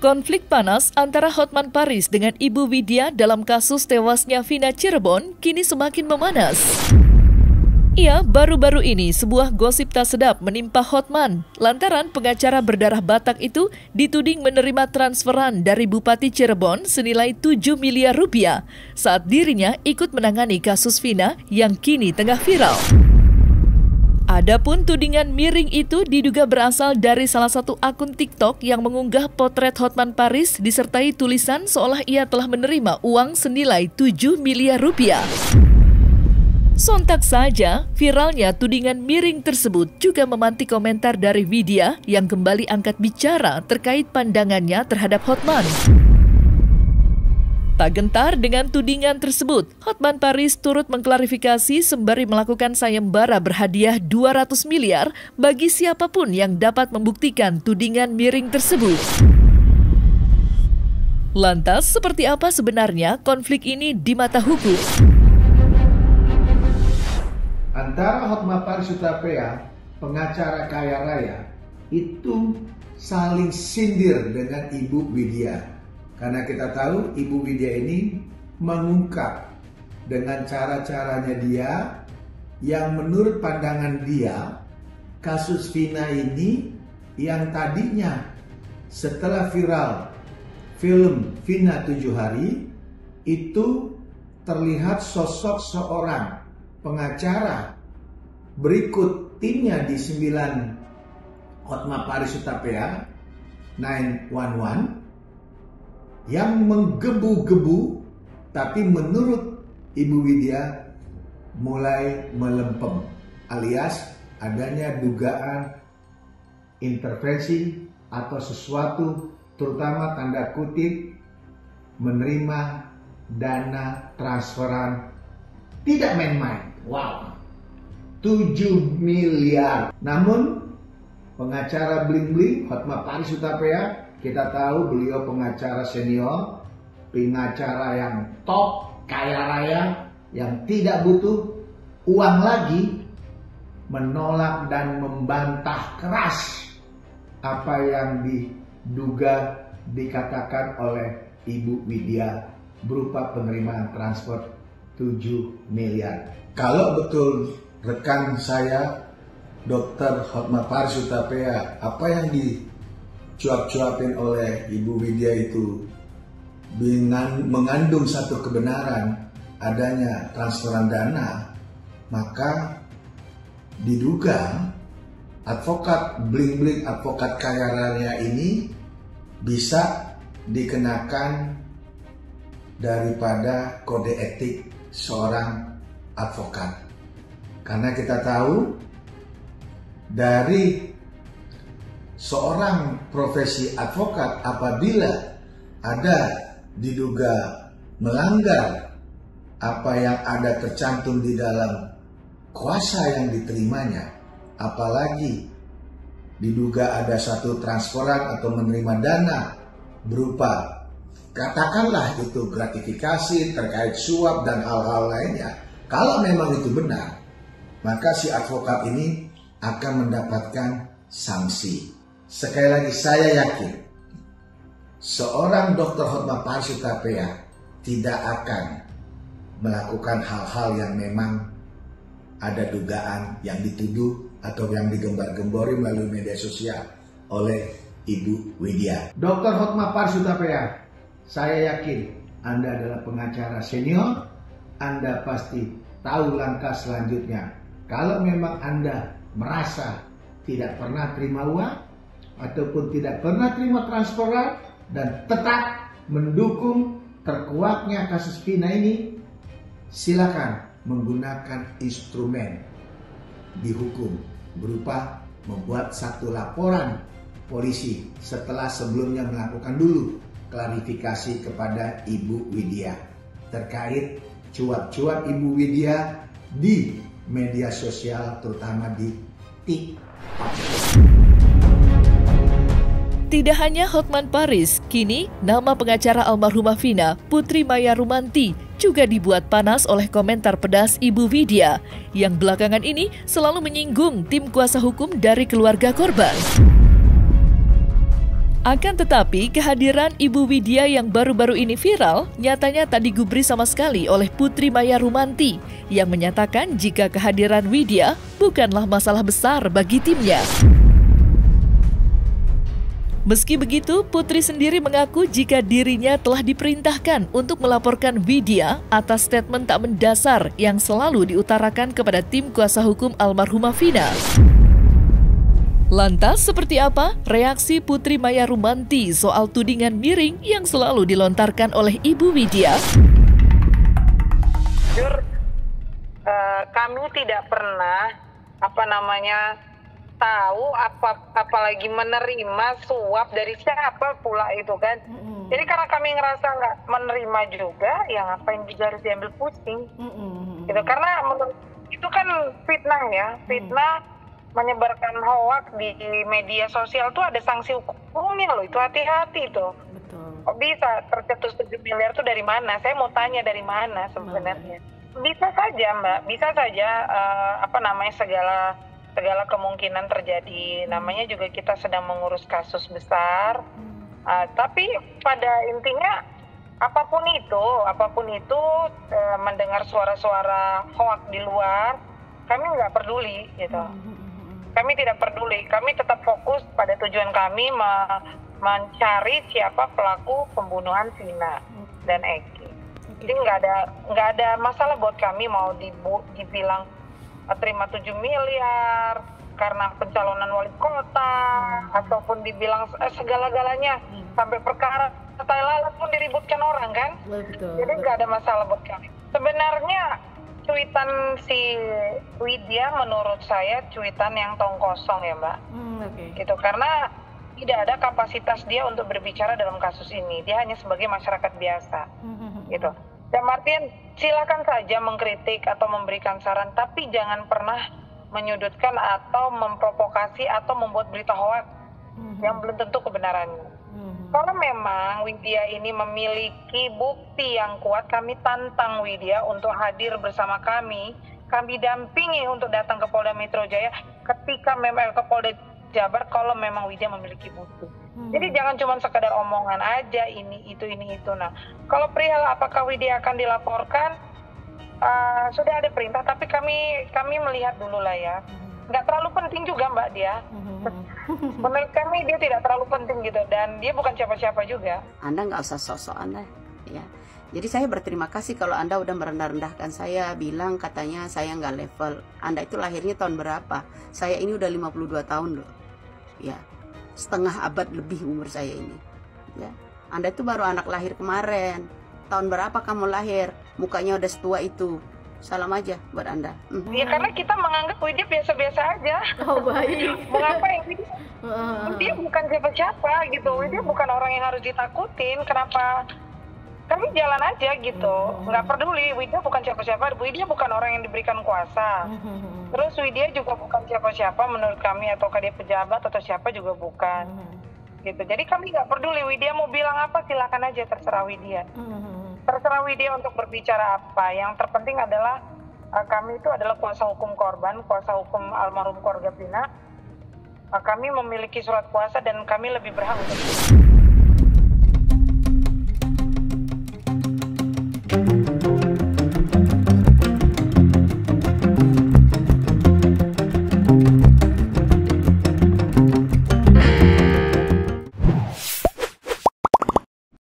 Konflik panas antara Hotman Paris dengan Ibu Widya dalam kasus tewasnya Vina Cirebon kini semakin memanas. Ya, baru-baru ini sebuah gosip tak sedap menimpa Hotman lantaran pengacara berdarah Batak itu dituding menerima transferan dari Bupati Cirebon senilai 7 miliar rupiah saat dirinya ikut menangani kasus Vina yang kini tengah viral. Adapun tudingan miring itu diduga berasal dari salah satu akun TikTok yang mengunggah potret Hotman Paris disertai tulisan seolah ia telah menerima uang senilai 7 miliar rupiah. Sontak saja, viralnya tudingan miring tersebut juga memantik komentar dari Widya yang kembali angkat bicara terkait pandangannya terhadap Hotman. Tak gentar dengan tudingan tersebut, Hotman Paris turut mengklarifikasi sembari melakukan sayembara berhadiah 200 miliar bagi siapapun yang dapat membuktikan tudingan miring tersebut. Lantas, seperti apa sebenarnya konflik ini di mata hukum? Antara Hotman Paris Hutapea, pengacara kaya raya, itu saling sindir dengan Ibu Widya. Karena kita tahu Ibu Widya ini mengungkap dengan cara-caranya dia yang menurut pandangan dia kasus Vina ini yang tadinya setelah viral film Vina 7 hari itu terlihat sosok seorang pengacara berikut timnya di 9 Hotman Paris Hutapea 911 yang menggebu-gebu, tapi menurut Ibu Widya mulai melempem, alias adanya dugaan intervensi atau sesuatu, terutama tanda kutip menerima dana transferan tidak main-main. Wow, 7 miliar. Namun pengacara bling-bling Hotman Paris Hutapea, kita tahu beliau pengacara senior, pengacara yang top, kaya raya, yang tidak butuh uang lagi, menolak dan membantah keras apa yang diduga dikatakan oleh Ibu Widya berupa penerimaan transfer 7 miliar. Kalau betul rekan saya, Dr. Hotman Paris Hutapea, apa yang dicuap-cuapin oleh Ibu Widya itu mengandung satu kebenaran adanya transferan dana, maka diduga advokat bling-bling, advokat kaya raya ini bisa dikenakan daripada kode etik seorang advokat. Karena kita tahu dari seorang profesi advokat apabila ada diduga melanggar apa yang ada tercantum di dalam kuasa yang diterimanya, apalagi diduga ada satu transferan atau menerima dana berupa katakanlah itu gratifikasi terkait suap dan hal-hal lainnya. Kalau memang itu benar, maka si advokat ini akan mendapatkan sanksi. Sekali lagi saya yakin seorang Dr. Hotman Paris Hutapea tidak akan melakukan hal-hal yang memang ada dugaan yang dituduh atau yang digembar-gembori melalui media sosial oleh Ibu Widya. Dr. Hotman Paris Hutapea, saya yakin Anda adalah pengacara senior, Anda pasti tahu langkah selanjutnya. Kalau memang Anda merasa tidak pernah terima uang ataupun tidak pernah terima transferan dan tetap mendukung terkuaknya kasus Vina ini, silakan menggunakan instrumen dihukum berupa membuat satu laporan polisi setelah sebelumnya melakukan dulu klarifikasi kepada Ibu Widya terkait cuap-cuap Ibu Widya di media sosial, terutama di TikTok. Tidak hanya Hotman Paris, kini nama pengacara almarhumah Vina, Putri Maya Rumanti, juga dibuat panas oleh komentar pedas Ibu Widya yang belakangan ini selalu menyinggung tim kuasa hukum dari keluarga korban. Akan tetapi, kehadiran Ibu Widya yang baru-baru ini viral nyatanya tak digubris sama sekali oleh Putri Maya Rumanti yang menyatakan jika kehadiran Widya bukanlah masalah besar bagi timnya. Meski begitu, Putri sendiri mengaku jika dirinya telah diperintahkan untuk melaporkan Widya atas statement tak mendasar yang selalu diutarakan kepada tim kuasa hukum almarhumah Vina. Lantas seperti apa reaksi Putri Maya Rumanti soal tudingan miring yang selalu dilontarkan oleh Ibu Widya? Jujur, kami tidak pernah tahu apalagi menerima suap dari siapa pula itu kan. Jadi karena kami ngerasa nggak menerima juga, ya ngapain juga harus diambil pusing. Gitu. Karena menurut itu kan fitnah ya, fitnah. Menyebarkan hoak di media sosial tuh ada sanksi hukumnya loh, itu hati-hati tuh. Betul. Kok bisa tercetus 7 miliar tuh dari mana? Saya mau tanya dari mana sebenarnya. Bisa saja Mbak, bisa saja segala kemungkinan terjadi. Namanya juga kita sedang mengurus kasus besar. Tapi pada intinya apapun itu mendengar suara-suara hoak di luar, kami nggak peduli gitu. Kami tidak peduli, kami tetap fokus pada tujuan kami mencari siapa pelaku pembunuhan Vina dan Eki. Jadi nggak ada masalah buat kami mau dibilang terima 7 miliar karena pencalonan wali kota ataupun dibilang segala-galanya sampai perkara Thailand pun diributkan orang kan. Jadi nggak ada masalah buat kami. Sebenarnya cuitan si Widya menurut saya cuitan yang tong kosong ya Mbak. Gitu, karena tidak ada kapasitas dia untuk berbicara dalam kasus ini. Dia hanya sebagai masyarakat biasa. Gitu. Dan Martin silakan saja mengkritik atau memberikan saran, tapi jangan pernah menyudutkan atau memprovokasi atau membuat berita hoax yang belum tentu kebenarannya. Kalau memang Widya ini memiliki bukti yang kuat, kami tantang Widya untuk hadir bersama kami dampingi untuk datang ke Polda Metro Jaya ketika memang ke Polda Jabar kalau memang Widya memiliki bukti. Jadi jangan cuma sekedar omongan aja ini itu. Nah, kalau perihal apakah Widya akan dilaporkan, sudah ada perintah, tapi kami melihat dulu lah ya. Nggak terlalu penting juga Mbak dia. Menurut kami dia tidak terlalu penting gitu, dan dia bukan siapa-siapa juga. Anda nggak usah sok-sok Anda ya. Jadi saya berterima kasih kalau Anda udah merendah-rendahkan saya, bilang katanya saya nggak level. Anda itu lahirnya tahun berapa? Saya ini udah 52 tahun loh. Ya, setengah abad lebih umur saya ini. Ya, Anda itu baru anak lahir kemarin. Tahun berapa kamu lahir? Mukanya udah setua itu. Salam aja buat Anda. Ya karena kita menganggap Widya biasa-biasa aja. Oh baik. Mengapa yang Widya bukan siapa-siapa gitu. Widya bukan orang yang harus ditakutin. Kenapa? Kami jalan aja gitu. Nggak peduli. Widya bukan siapa-siapa. Widya bukan orang yang diberikan kuasa. Terus Widya juga bukan siapa-siapa menurut kami, ataukah dia pejabat atau siapa juga bukan. Gitu. Jadi kami nggak peduli. Widya mau bilang apa silakan aja, terserah Widya. Terserah Widya untuk berbicara apa. Yang terpenting adalah kami itu adalah kuasa hukum korban, kuasa hukum almarhum keluarga Vina. Kami memiliki surat kuasa dan kami lebih berhak untuk itu.